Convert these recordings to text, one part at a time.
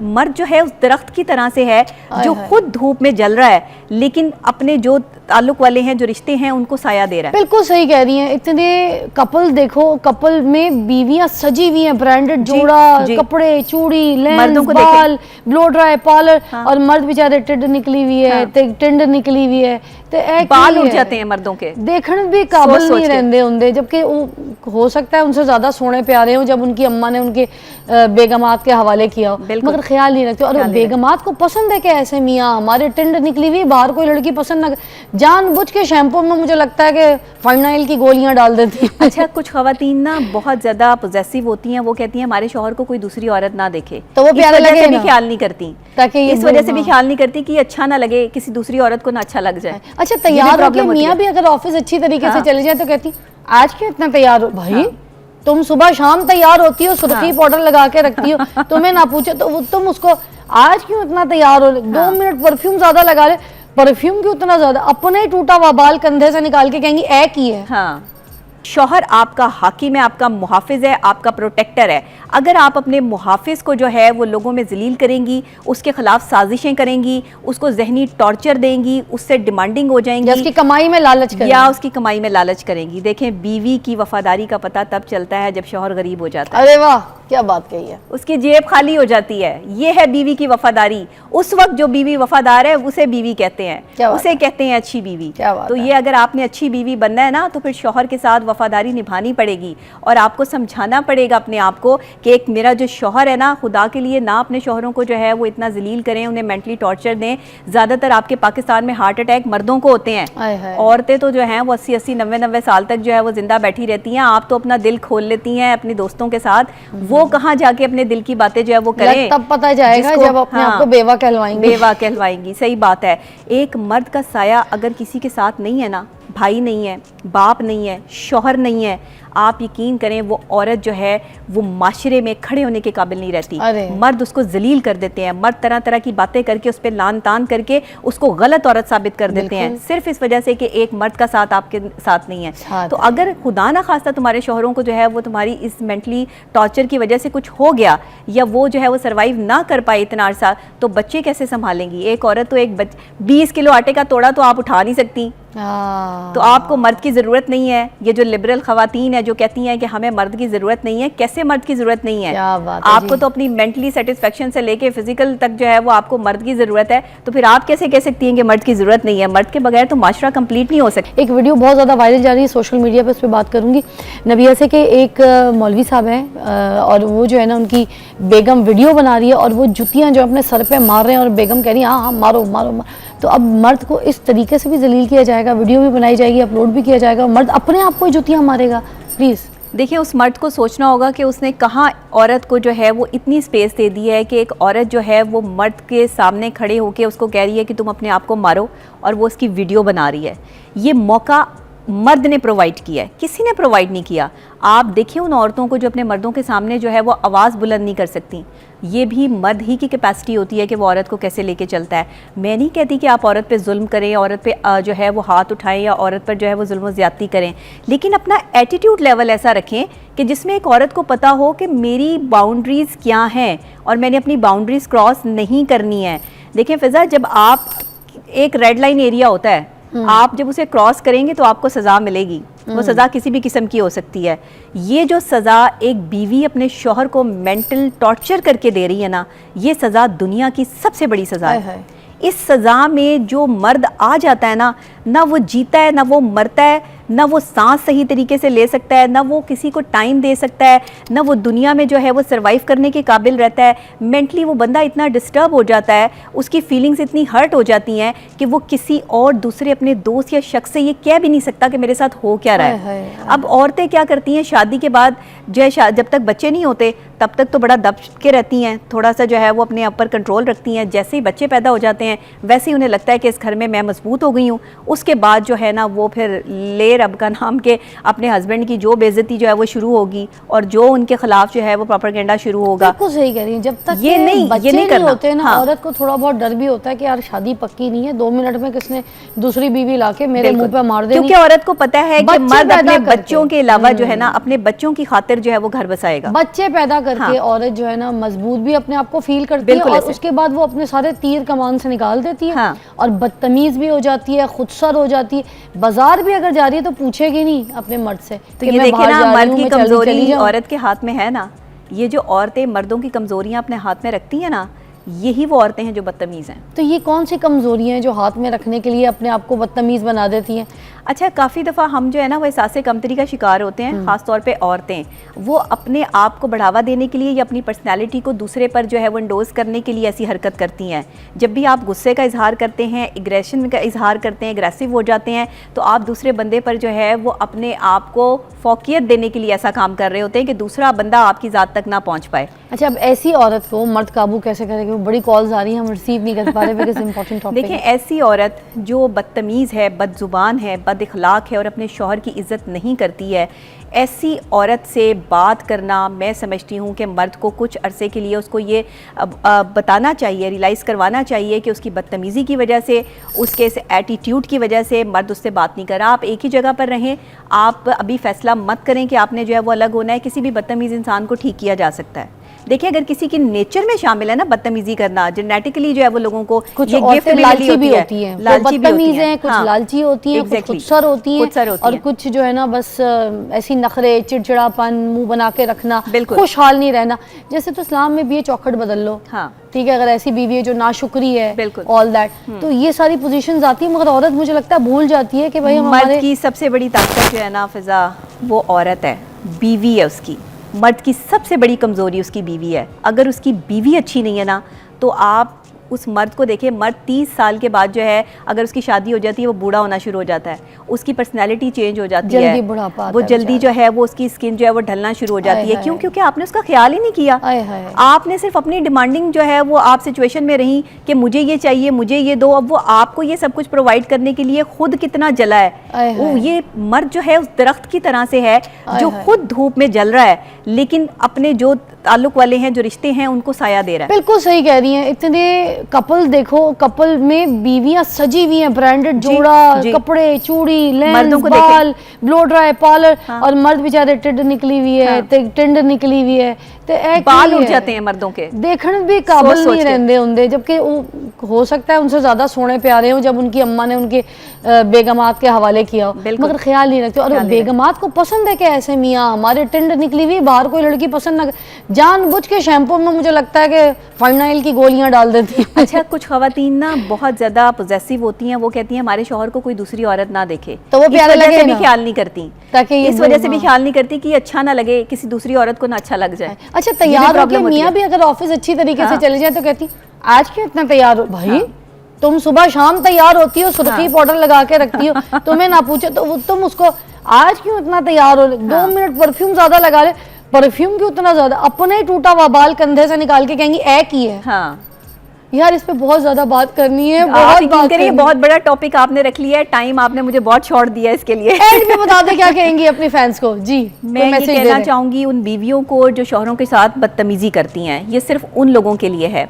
मर्द जो है उस दरख्त की तरह से है जो खुद धूप में जल रहा है, लेकिन अपने जो ताल्लुक वाले हैं, जो रिश्ते हैं, उनको साया दे रहा है। बिल्कुल सही कह रही हैं। इतने कपल देखो, कपल में बीवियां सजी हुई हैं, ब्रांडेड जोड़ा, कपड़े, चूड़ी, लेंस, बाल, ब्लो ड्राई, पार्लर, और मर्द बेचारे टिंड निकली हुई है, टिंड निकली हुई है, तो बाल उठ जाते हैं मर्दों के, देखने भी काबिल नहीं रहते होंगे, जबकि हो सकता है उनसे ज्यादा सोने प्यारे हो जब उनकी अम्मा ने उनके बेगमात के हवाले किया हो, मगर ख्याल नहीं रखते। और बेगमात को पसंद है कि ऐसे मियाँ हमारे टिंड निकली हुई, बाहर कोई लड़की पसंद ना, जानबूझ के शैम्पू में मुझे लगता है कि फाइनाइल की गोलियां डाल देती हैं। अच्छा, कुछ खवातीन ना बहुत ज्यादा पॉजेसिव होती हैं, वो कहती हैं हमारे शौहर को कोई दूसरी औरत ना देखे, तो वो प्यारे लगे भी ख्याल नहीं करती, ताकि इस वजह से भी ख्याल नहीं करती कि अच्छा ना लगे, किसी दूसरी औरत को ना अच्छा लग जाए। अच्छा, तैयार होकर मियाँ भी अगर ऑफिस अच्छी तरीके से चले जाए तो कहती आज क्यों इतना तैयार हो भाई, तुम सुबह शाम तैयार होती हो, सुर्खी पाउडर लगा के रखती हो, तुम्हें ना पूछे तो तुम उसको आज क्यों इतना तैयार हो, 2 मिनट परफ्यूम ज्यादा लगा ले, परफ्यूम क्यों उतना ज्यादा, अपने ही टूटा हुआ बाल कंधे से निकाल के कहेंगी ए की है। हाँ, शौहर आपका हाकिम है, आपका मुहाफिज है, आपका प्रोटेक्टर है। अगर आप अपने मुहाफिज को जो है वो लोगों में जलील करेंगी, उसके खिलाफ साजिशें करेंगी, उसको जहनी टॉर्चर देंगी, उससे डिमांडिंग हो जाएंगी, उसकी कमाई में लालच करेंगी, या उसकी कमाई में लालच करेंगी। देखें, बीवी की वफादारी का पता तब चलता है जब शौहर गरीब हो जाता है। अरे वाह, क्या बात कही है, उसकी जेब खाली हो जाती है, ये है बीवी की वफादारी। उस वक्त जो बीवी वफादार है उसे बीवी कहते हैं, उसे कहते हैं अच्छी बीवी। तो ये अगर आपने अच्छी बीवी बनना है ना, तो फिर शौहर के साथ वफादारी निभानी पड़ेगी, और आपको समझाना पड़ेगा अपने आप को कि एक मेरा जो शौहर है ना, खुदा के लिए ना अपने शौहरों को जो है वो इतना जलील करें, उन्हें मेंटली टॉर्चर दें। ज़्यादातर आपके पाकिस्तान में हार्ट अटैक मर्दों को होते हैं, औरतें तो जो हैं वो 80-80, 90-90 साल तक जो है वो जिंदा बैठी रहती हैं। आप तो अपना दिल खोल लेती हैं अपने दोस्तों के साथ, वो कहाँ जाके अपने दिल की बातें जो है वो करें, तब पता जाएगा जब अपने आप को बेवा कहलवाएंगी। सही बात है। एक मर्द का साया अगर किसी के साथ नहीं है ना, भाई नहीं है, बाप नहीं है, शौहर नहीं है, आप यकीन करें वो औरत जो है वो माशरे में खड़े होने के काबिल नहीं रहती। मर्द उसको जलील कर देते हैं, मर्द तरह तरह की बातें करके उस पर लान तान करके उसको गलत औरत साबित कर देते हैं, सिर्फ इस वजह से कि एक मर्द का साथ आपके साथ नहीं है। तो अगर खुदा ना खास्ता तुम्हारे शौहरों को जो है वो तुम्हारी इस मेंटली टॉर्चर की वजह से कुछ हो गया, या वो जो है वो सर्वाइव ना कर पाए इतना अरसा, तो बच्चे कैसे संभालेंगी? एक औरत तो 20 किलो आटे का तोड़ा तो आप उठा नहीं सकती, तो आपको मर्द की ज़रूरत नहीं है। ये जो लिबरल खवातीन है जो कहती हैं कि हमें मर्द की ज़रूरत नहीं है, कैसे मर्द की ज़रूरत नहीं है? आपको तो अपनी मेंटली सेटिस्फेक्शन से लेके फिजिकल तक जो है वो आपको मर्द की ज़रूरत है, तो फिर आप कैसे कह सकती हैं कि मर्द की ज़रूरत नहीं है? मर्द के बगैर तो माशरा कंप्लीट नहीं हो सकता। एक वीडियो बहुत ज़्यादा वायरल जा रही है सोशल मीडिया पर, उस पर बात करूँगी। नबिया से के एक मौलवी साहब हैं, और वो जो है ना उनकी बेगम वीडियो बना रही है, और वो जुतियाँ जो अपने सर पर मार रहे हैं, और बेगम कह रही है हाँ हाँ मारो मारो मारो। तो अब मर्द को इस तरीके से भी जलील किया जाएगा, वीडियो भी बनाई जाएगी, अपलोड भी किया जाएगा, मर्द अपने आप को ही जुतियाँ मारेगा। प्लीज़ देखिए, उस मर्द को सोचना होगा कि उसने कहाँ औरत को जो है वो इतनी स्पेस दे दी है कि एक औरत जो है वो मर्द के सामने खड़े होकर उसको कह रही है कि तुम अपने आप को मारो, और वो उसकी वीडियो बना रही है। ये मौका मर्द ने प्रोवाइड किया है, किसी ने प्रोवाइड नहीं किया। आप देखिए उन औरतों को जो अपने मर्दों के सामने जो है वो आवाज़ बुलंद नहीं कर सकती, ये भी मर्द ही की कैपेसिटी होती है कि वो औरत को कैसे लेके चलता है। मैं नहीं कहती कि आप औरत पे जुल्म करें, औरत पे जो है वो हाथ उठाएं, या औरत पर जो है वो जुल्म ज़्यादती करें, लेकिन अपना एटीट्यूड लेवल ऐसा रखें कि जिसमें एक औरत को पता हो कि मेरी बाउंड्रीज़ क्या हैं और मैंने अपनी बाउंड्रीज़ क्रॉस नहीं करनी है। देखें फ़िज़ा, जब आप एक रेड लाइन एरिया होता है, आप जब उसे क्रॉस करेंगे तो आपको सज़ा मिलेगी। वो सज़ा किसी भी किस्म की हो सकती है। ये जो सज़ा एक बीवी अपने शौहर को मेंटल टॉर्चर करके दे रही है ना, ये सज़ा दुनिया की सबसे बड़ी सज़ा है। इस सज़ा में जो मर्द आ जाता है ना वो जीता है, ना वो मरता है, ना वो सांस सही तरीके से ले सकता है, ना वो किसी को टाइम दे सकता है, ना वो दुनिया में जो है वो सरवाइव करने के काबिल रहता है। मेंटली वो बंदा इतना डिस्टर्ब हो जाता है, उसकी फीलिंग्स इतनी हर्ट हो जाती हैं कि वो किसी और दूसरे अपने दोस्त या शख्स से ये कह भी नहीं सकता कि मेरे साथ हो क्या रहा है। अब औरतें क्या करती हैं, शादी के बाद जो है जब तक बच्चे नहीं होते तब तक तो बड़ा दब के रहती हैं, थोड़ा सा जो है वो अपने ऊपर कंट्रोल रखती हैं। जैसे ही बच्चे पैदा हो जाते हैं वैसे ही उन्हें लगता है कि इस घर में मैं मजबूत हो गई हूँ। उसके बाद जो है ना वो फिर ले रब का नाम के अपने हस्बैंड की जो बेइज्जती जो है वो शुरू होगी, और जो उनके खिलाफ जो है वो प्रोपेगेंडा शुरू होगा। बिल्कुल सही कह रही हैं। जब तक ये नहीं होते ना, औरत को थोड़ा बहुत डर भी होता है कि यार शादी पक्की नहीं है, 2 मिनट में किसने दूसरी बीवी लाके मेरे मुंह पे मार देनी, क्योंकि औरत को पता है कि मर्द अपने बच्चों के अलावा जो है ना अपने बच्चों की खातिर जो है वो घर बसाएगा। बच्चे पैदा करके हाँ। औरत जो है ना मजबूत भी अपने आप को फील करती है, बिल्कुल और ऐसे। उसके बाद वो अपने सारे तीर कमान से निकाल देती है। हाँ। और बदतमीज भी हो जाती है, खुदसर हो जाती है। बाजार भी अगर जा रही है तो पूछेगी नहीं अपने मर्द से तो कि ये मैं देखिए बाहर ना, जा रही मर्द हूँ, की मैं चली कमजोरी जाऊँ। औरत के हाथ में है ना। ये जो औरतें मर्दों की कमजोरियां अपने हाथ में रखती हैं ना, यही वो औरतें हैं जो बदतमीज हैं। तो ये कौन सी कमजोरियां हैं जो हाथ में रखने के लिए अपने आप को बदतमीज बना देती हैं? अच्छा, काफ़ी दफ़ा हम जो है ना वो एहसास कमतरी का शिकार होते हैं, ख़ास तौर पे औरतें। वो अपने आप को बढ़ावा देने के लिए या अपनी पर्सनैलिटी को दूसरे पर जो है वो इंडोज करने के लिए ऐसी हरकत करती हैं। जब भी आप गुस्से का इजहार करते हैं, एग्रेशन का इजहार करते हैं, एग्रेसिव हो जाते हैं, तो आप दूसरे बंदे पर जो है वो अपने आप को फोकियत देने के लिए ऐसा काम कर रहे होते हैं कि दूसरा बंदा आपकी ज़ात तक ना पहुँच पाए। अच्छा, अब ऐसी औरत को मर्द काबू कैसे करेंगे? वो बड़ी कॉल्स आ रही हैं, हम रिसीव नहीं कर पा रहे बिकॉज़ इंपॉर्टेंट टॉपिक देखें, है। ऐसी औरत जो बदतमीज़ है, बदजुबान है, बद इखलाक है और अपने शौहर की इज़्ज़त नहीं करती है, ऐसी औरत से बात करना, मैं समझती हूँ कि मर्द को कुछ अरसे के लिए उसको ये बताना चाहिए, रियलाइज़ करवाना चाहिए कि उसकी बदतमीज़ी की वजह से, उसके इस एटीट्यूड की वजह से मर्द उससे बात नहीं कर रहा। आप एक ही जगह पर रहें। आप अभी फैसला मत करें कि आपने जो है वो अलग होना है। किसी भी बदतमीज़ इंसान को ठीक किया जा सकता है। देखिए, अगर किसी की नेचर में शामिल है ना बदतमीजी करना, जेनेटिकली जो है वो लोगों को कुछ ये गिफ्ट औरतें लालची भी होती हैं, लालची भी होती बदतमीज हैं, कुछ हाँ, लालची होती हैं, कुछ exactly, खुदसर होती हैं, होती और हैं। कुछ जो है ना बस ऐसी नखरे, चिड़चिड़ापन, मुंह बना के रखना, बिल्कुल। खुशहाल नहीं रहना। जैसे तो इस्लाम में भी ये चौखट बदल लो, हाँ, ठीक है, अगर ऐसी बीवी है जो नाशुक्री है, बिल्कुल, ऑल दैट, तो ये सारी पोजीशंस आती है, मगर औरत मुझे लगता है भूल जाती है कि भाई हम मर्द हमारे की सबसे बड़ी ताकत जो है ना फिजा, वो औरत है, बीवी है उसकी। मर्द की सबसे बड़ी कमज़ोरी उसकी बीवी है। अगर उसकी बीवी अच्छी नहीं है ना, तो आप उस मर्द को देखिए, मर्द 30 साल के बाद जो है अगर उसकी शादी हो जाती है वो बूढ़ा होना शुरू हो जाता है, उसकी पर्सनैलिटी चेंज हो जाती है, जल्दी बुढ़ापा आता वो है जल्दी जो है वो उसकी स्किन जो है वो ढलना शुरू हो जाती है। क्यों? क्योंकि आपने उसका ख्याल ही नहीं किया। आपने सिर्फ अपनी डिमांडिंग जो है वो आप सिचुएशन में रही कि मुझे ये चाहिए, मुझे ये दो। अब वो आपको ये सब कुछ प्रोवाइड करने के लिए खुद कितना जला है। वो ये मर्द जो है उस दरख्त की तरह से है जो खुद धूप में जल रहा है, लेकिन अपने जो ताल्लुक वाले हैं, जो रिश्ते हैं, उनको साया दे रहा है। बिल्कुल सही कह रही हैं। इतने कपल देखो, कपल में बीवियां सजी हुई हैं, ब्रांडेड जोड़ा, कपड़े, चूड़ी, लेंस, बाल, ब्लो ड्राई, पार्लर, हाँ। और मर्द बेचारे टिंड निकली हुई है, टिंड निकली हुई है, तो बाल उठ जाते हैं मर्दों के, देखने भी काबिल नहीं रहते होंगे, जबकि हो सकता है उनसे ज्यादा सोने प्यारे हो जब उनकी अम्मा ने उनके बेगमात के हवाले किया हो, मगर ख्याल नहीं रखते। और बेगमात को पसंद है कि ऐसे मियाँ हमारे टिंड निकली हुई, बाहर कोई लड़की पसंद ना, जानबूझ के शैम्पू में मुझे लगता है कि फाइनाइल की गोलियां डाल देती हैं। अच्छा, कुछ खवातीन ना बहुत ज्यादा पोजेसिव होती हैं, वो कहती हैं हमारे शौहर को कोई दूसरी औरत ना देखे, तो वो प्यारे लगे से भी ख्याल नहीं करती, ताकि इस वजह से भी ख्याल नहीं करती कि अच्छा ना लगे, किसी दूसरी औरत को ना अच्छा लग जाए। अच्छा, तैयार होकर मियाँ भी अगर ऑफिस अच्छी तरीके से चले जाए तो कहती आज क्यों इतना तैयार हो भाई, तुम सुबह शाम तैयार होती हो, सुर्खी पाउडर लगा के रखती हो, तुम्हें ना पूछो तो तुम उसको आज क्यों इतना तैयार हो, 2 मिनट परफ्यूम ज्यादा लगा ले, परफ्यूम क्यों इतना ज्यादा, अपने टूटा हुआ बाल कंधे से निकाल के कहेंगी एक ही है। हाँ यार, इस पे बहुत ज्यादा बात करनी है, बहुत बात करिए, बहुत बड़ा टॉपिक आपने रख लिया है, टाइम आपने मुझे बहुत शॉर्ट दिया है इसके लिए। एंड में बता दे क्या कहेंगी अपनी फैंस को। जी, मैं ये कहना चाहूंगी उन बीवियों को जो शौहरों के साथ बदतमीजी करती हैं, ये सिर्फ उन लोगों के लिए है।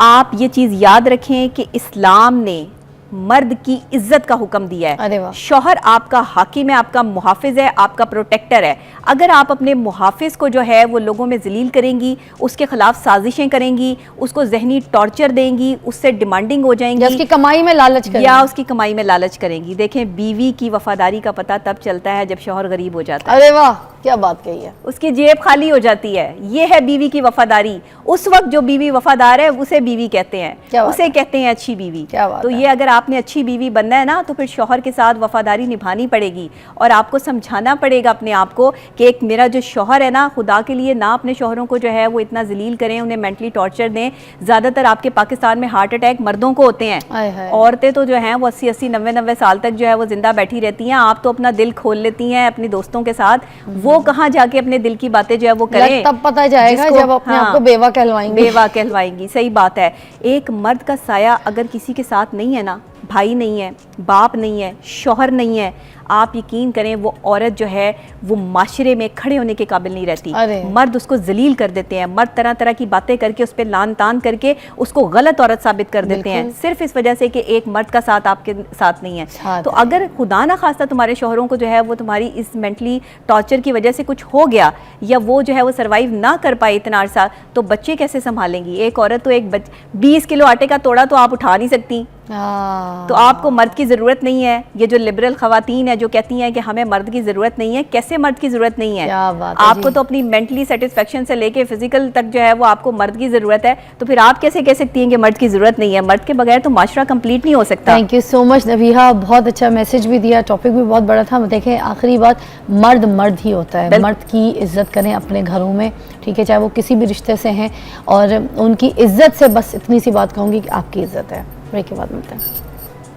आप ये चीज़ याद रखें कि इस्लाम ने मर्द की इज्जत का हुक्म दिया है। शौहर आपका हाकिम है, आपका मुहाफिज है, आपका प्रोटेक्टर है। अगर आप अपने मुहाफिज को जो है वो लोगों में जलील करेंगी, उसके खिलाफ साजिशें करेंगी, उसको जहनी टॉर्चर देंगी, उससे डिमांडिंग हो जाएंगी, उसकी कमाई में लालच करेंगी, या उसकी कमाई में लालच करेंगी। देखें, बीवी की वफादारी का पता तब चलता है जब शौहर गरीब हो जाता है। अरे वाह, क्या बात कही है। उसकी जेब खाली हो जाती है, ये है बीवी की वफादारी। उस वक्त जो बीवी वफादार है उसे बीवी कहते हैं, उसे कहते हैं अच्छी बीवी। तो ये अगर आपने अच्छी बीवी बनना है ना, तो फिर शौहर के साथ वफादारी निभानी पड़ेगी और आपको समझाना पड़ेगा अपने आप को कि एक मेरा जो शौहर है ना, खुदा के लिए ना अपने शौहरों को जो है वो इतना जलील करें, उन्हें मेंटली टॉर्चर दें। ज़्यादातर आपके पाकिस्तान में हार्ट अटैक मर्दों को होते हैं, औरतें तो जो हैं वो 80-80, 90-90 साल तक जो है वो जिंदा बैठी रहती हैं। आप तो अपना दिल खोल लेती हैं अपनी दोस्तों के साथ, वो कहाँ जाके अपने दिल की बातें जो है वो करें, तब पता जाएगा जब अपने आप को बेवा कहलवाएंगी। बेवा कहलवाएंगी, सही बात है। एक मर्द का साया अगर किसी के साथ नहीं है ना, भाई नहीं है, बाप नहीं है, शौहर नहीं है, आप यकीन करें वो औरत जो है वो माशरे में खड़े होने के काबिल नहीं रहती। मर्द उसको जलील कर देते हैं, मर्द तरह तरह की बातें करके उस पर लान तान करके उसको गलत औरत साबित कर देते हैं, सिर्फ इस वजह से कि एक मर्द का साथ आपके साथ नहीं है। तो अगर खुदा ना खास्ता तुम्हारे शौहरों को जो है वो तुम्हारी इस मेंटली टॉर्चर की वजह से कुछ हो गया या वो जो है वो सर्वाइव ना कर पाए इतना अरसा, तो बच्चे कैसे संभालेंगी? एक औरत तो 20 किलो आटे का तोड़ा तो आप उठा नहीं सकती। तो आपको मर्द की ज़रूरत नहीं है। ये जो लिबरल खवातीन है जो कहती हैं कि हमें मर्द की ज़रूरत नहीं है, कैसे मर्द की ज़रूरत नहीं है? आपको तो अपनी मेंटली सेटिस्फेक्शन से लेके फिजिकल तक जो है वो आपको मर्द की ज़रूरत है, तो फिर आप कैसे कह सकती हैं कि मर्द की ज़रूरत नहीं है? मर्द के बगैर तो माशरा कंप्लीट नहीं हो सकता। Thank you so much Nabiha, बहुत अच्छा मैसेज भी दिया, टॉपिक भी बहुत बड़ा था। देखें आखिरी बात, मर्द ही होता है, मर्द की इज्जत करें अपने घरों में, ठीक है, चाहे वो किसी भी रिश्ते से हैं, और उनकी इज्जत से बस इतनी सी बात कहूँगी कि आपकी इज्जत है। ब्रेक के बाद मिलते हैं।